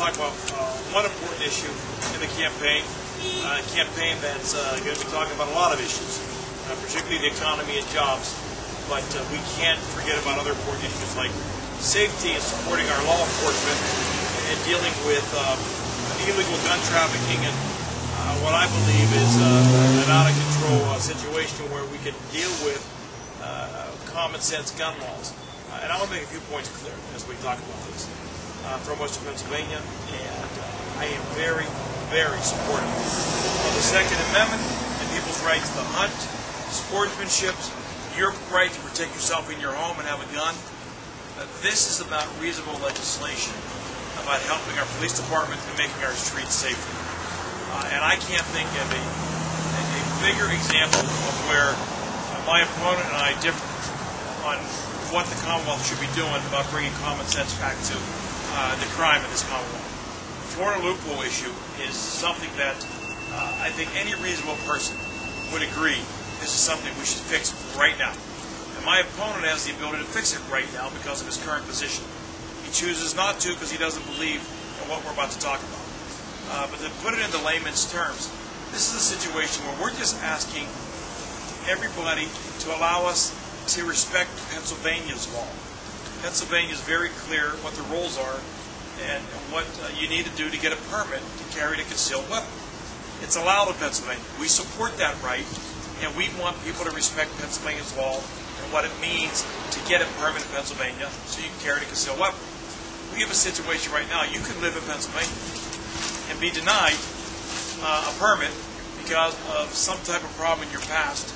talk about one important issue in the campaign. A campaign that's going to be talking about a lot of issues, particularly the economy and jobs. But we can't forget about other important issues like safety and supporting our law enforcement and dealing with illegal gun trafficking and what I believe is an out-of-control situation where we can deal with common-sense gun laws. And I want to make a few points clear as we talk about this. From Western Pennsylvania, and I am very, very supportive of the Second Amendment and people's rights to hunt, sportsmanship, your right to protect yourself in your home and have a gun. This is about reasonable legislation, about helping our police department and making our streets safer. And I can't think of a bigger example of where my opponent and I differ on what the Commonwealth should be doing about bringing common sense back to the crime in this Commonwealth. The Florida loophole issue is something that I think any reasonable person would agree this is something we should fix right now. And my opponent has the ability to fix it right now because of his current position. He chooses not to because he doesn't believe in what we're about to talk about. But to put it into layman's terms, this is a situation where we're just asking everybody to allow us to respect Pennsylvania's law. Pennsylvania is very clear what the rules are and what you need to do to get a permit to carry a concealed weapon. It's allowed in Pennsylvania. We support that right, and we want people to respect Pennsylvania's law and what it means to get a permit in Pennsylvania so you can carry a concealed weapon. We have a situation right now. You can live in Pennsylvania and be denied a permit because of some type of problem in your past.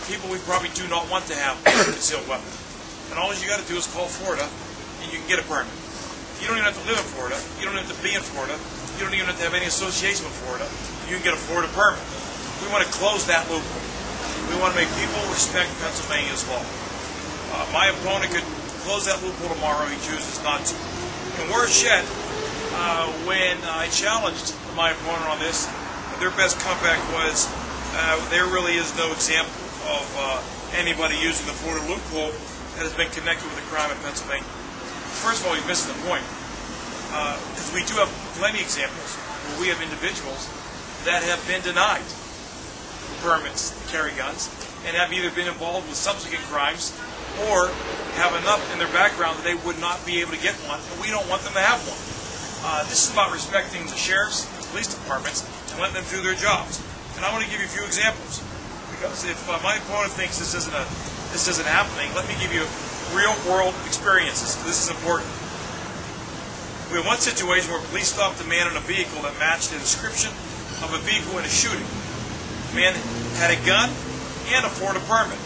People we probably do not want to have a concealed weapon. And all you got to do is call Florida, and you can get a permit. You don't even have to live in Florida. You don't have to be in Florida. You don't even have to have any association with Florida. You can get a Florida permit. We want to close that loophole. We want to make people respect Pennsylvania's law. My opponent could close that loophole tomorrow. He chooses not to. And word shed, when I challenged my opponent on this, their best comeback was there really is no example of anybody using the Florida loophole that has been connected with a crime in Pennsylvania. First of all, you're missing the point. Because we do have plenty of examples where we have individuals that have been denied permits to carry guns and have either been involved with subsequent crimes or have enough in their background that they would not be able to get one, and we don't want them to have one. This is about respecting the sheriffs and police departments and letting them do their jobs. And I want to give you a few examples. Because if my opponent thinks this isn't happening, let me give you real-world experiences. This is important. We had one situation where police stopped a man in a vehicle that matched the description of a vehicle in a shooting. The man had a gun and a Florida permit.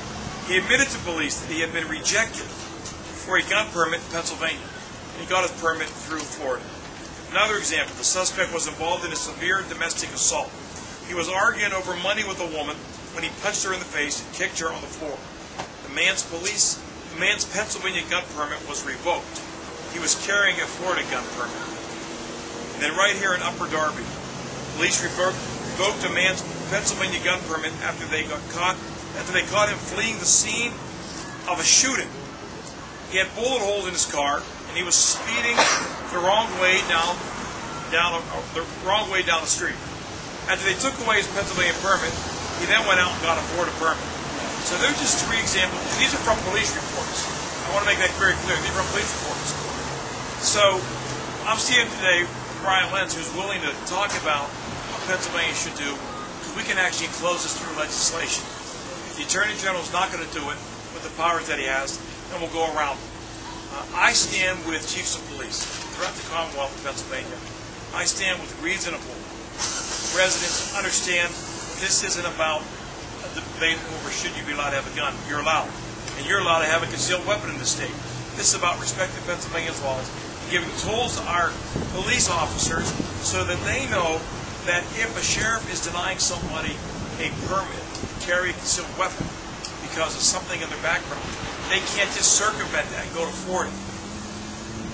He admitted to police that he had been rejected for a gun permit in Pennsylvania, and he got his permit through Florida. Another example, the suspect was involved in a severe domestic assault. He was arguing over money with a woman when he punched her in the face and kicked her on the floor. The man's Pennsylvania gun permit was revoked. He was carrying a Florida gun permit. And then right here in Upper Darby, police revoked a man's Pennsylvania gun permit after they caught him fleeing the scene of a shooting. He had bullet holes in his car, and he was speeding the wrong way down the street. After they took away his Pennsylvania permit, he then went out and got a Florida permit. So they're just three examples. These are from police reports. I want to make that very clear. These are from police reports. So I'm seeing today Bryan Lentz, who's willing to talk about what Pennsylvania should do, because we can actually close this through legislation. If the Attorney General is not going to do it with the powers that he has, then we'll go around them. I stand with chiefs of police throughout the Commonwealth of Pennsylvania. I stand with reasonable residents to understand this isn't about a debate over should you be allowed to have a gun. You're allowed. And you're allowed to have a concealed weapon in the state. This is about respecting Pennsylvania's laws, giving tools to our police officers so that they know that if a sheriff is denying somebody a permit to carry a concealed weapon because of something in their background, they can't just circumvent that and go to Florida.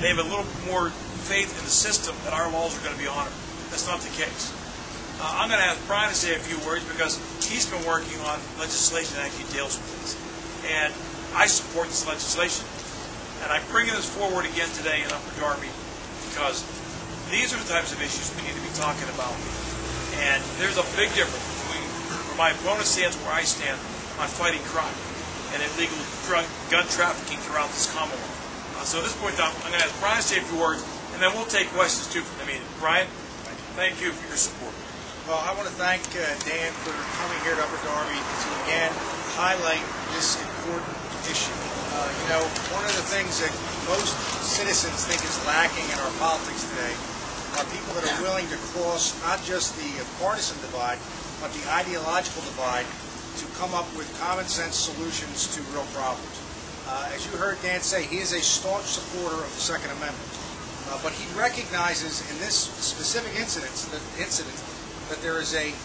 They have a little more faith in the system that our laws are going to be honored. That's not the case. I'm going to ask Bryan to say a few words because he's been working on legislation that actually deals with this. And I support this legislation. And I'm bringing this forward again today in Upper Darby because these are the types of issues we need to be talking about. And there's a big difference between where my opponent stands, where I stand, on fighting crime and illegal gun trafficking throughout this Commonwealth. So at this point in time, I'm going to ask Bryan to say a few words, and then we'll take questions too from the meeting. Bryan, thank you for your support. Well, I want to thank Dan for coming here to Upper Darby to again highlight this important issue. One of the things that most citizens think is lacking in our politics today are people that are willing to cross not just the partisan divide, but the ideological divide to come up with common sense solutions to real problems. As you heard Dan say, he is a staunch supporter of the Second Amendment, but he recognizes in this specific incident that there is a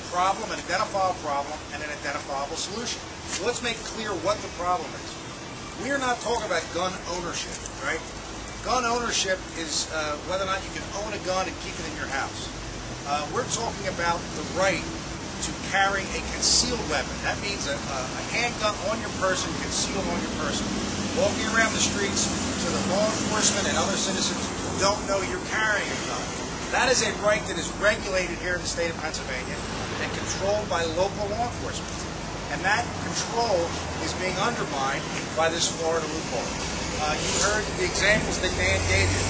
problem, an identifiable problem, and an identifiable solution. So let's make clear what the problem is. We are not talking about gun ownership, right? Gun ownership is whether or not you can own a gun and keep it in your house. We're talking about the right to carry a concealed weapon. That means a handgun on your person, concealed on your person. Walking around the streets so that law enforcement and other citizens don't know you're carrying a gun. That is a right that is regulated here in the state of Pennsylvania and controlled by local law enforcement. And that control is being undermined by this Florida loophole. You heard the examples that Dan gave you.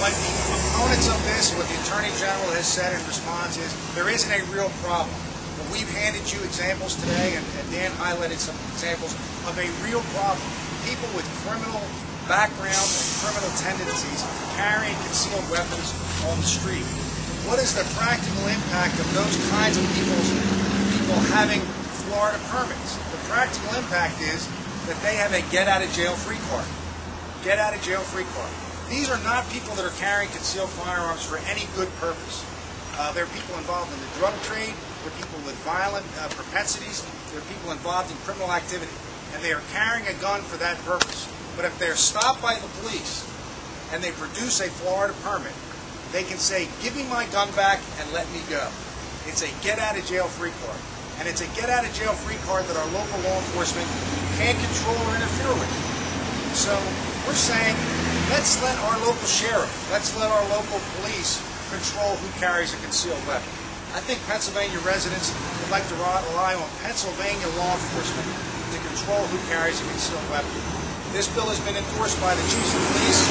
What the opponents of this, what the Attorney General has said in response is, there isn't a real problem. But we've handed you examples today, and Dan highlighted some examples of a real problem. People with criminal backgrounds and criminal tendencies carrying concealed weapons on the street. What is the practical impact of those kinds of people having Florida permits? The practical impact is that they have a get-out-of-jail-free card. Get-out-of-jail-free card. These are not people that are carrying concealed firearms for any good purpose. They're people involved in the drug trade, they're people with violent propensities, they're people involved in criminal activity, and they are carrying a gun for that purpose. But if they're stopped by the police and they produce a Florida permit, they can say, give me my gun back and let me go. It's a get-out-of-jail-free card. And it's a get-out-of-jail-free card that our local law enforcement can't control or interfere with. So we're saying, let's let our local sheriff, let's let our local police control who carries a concealed weapon. I think Pennsylvania residents would like to rely on Pennsylvania law enforcement to control who carries a concealed weapon. This bill has been endorsed by the chiefs of police,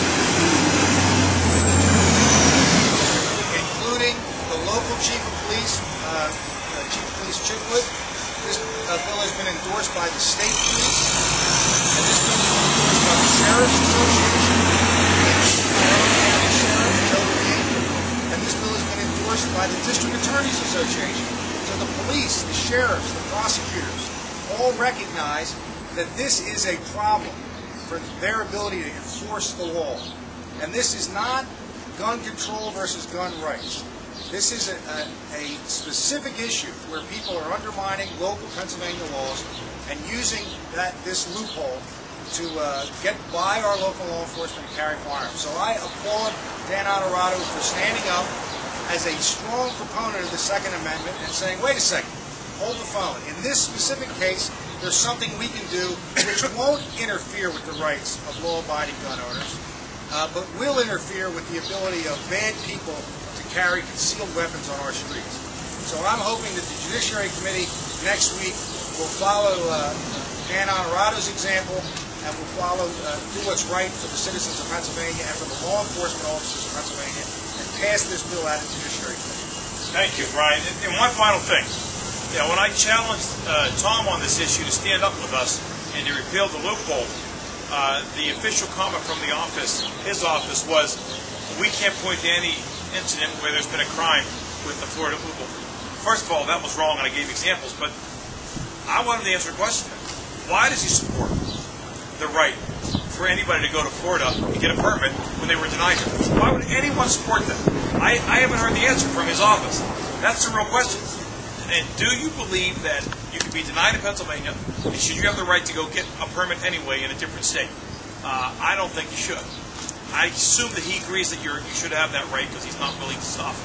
including the local chief of police, Chief of Police Chitwood. This bill has been endorsed by the state police, and this bill has been endorsed by the Sheriff's Association, and this bill has been endorsed by the District Attorneys Association. So the police, the sheriffs, the prosecutors all recognize that this is a problem for their ability to enforce the law. And this is not gun control versus gun rights. This is a specific issue where people are undermining local Pennsylvania laws and using this loophole to get by our local law enforcement and carry firearms. So I applaud Dan Onorato for standing up as a strong proponent of the Second Amendment and saying, wait a second, hold the phone. In this specific case, there's something we can do which won't interfere with the rights of law-abiding gun owners, but will interfere with the ability of bad people to carry concealed weapons on our streets. So I'm hoping that the Judiciary Committee next week will follow Dan Onorato's example and will do what's right for the citizens of Pennsylvania and for the law enforcement officers of Pennsylvania and pass this bill out of the Judiciary Committee. Thank you, Bryan. And one final thing. When I challenged Tom on this issue to stand up with us and to repeal the loophole, the official comment from the office, his office, was, we can't point to any incident where there's been a crime with the Florida loophole. First of all, that was wrong, and I gave examples, but I wanted to answer the question. Why does he support the right for anybody to go to Florida and get a permit when they were denied it? Why would anyone support that? I haven't heard the answer from his office. That's the real question. And do you believe that you can be denied in Pennsylvania, and should you have the right to go get a permit anyway in a different state? I don't think you should. I assume that he agrees that you should have that right because he's not willing to stop it.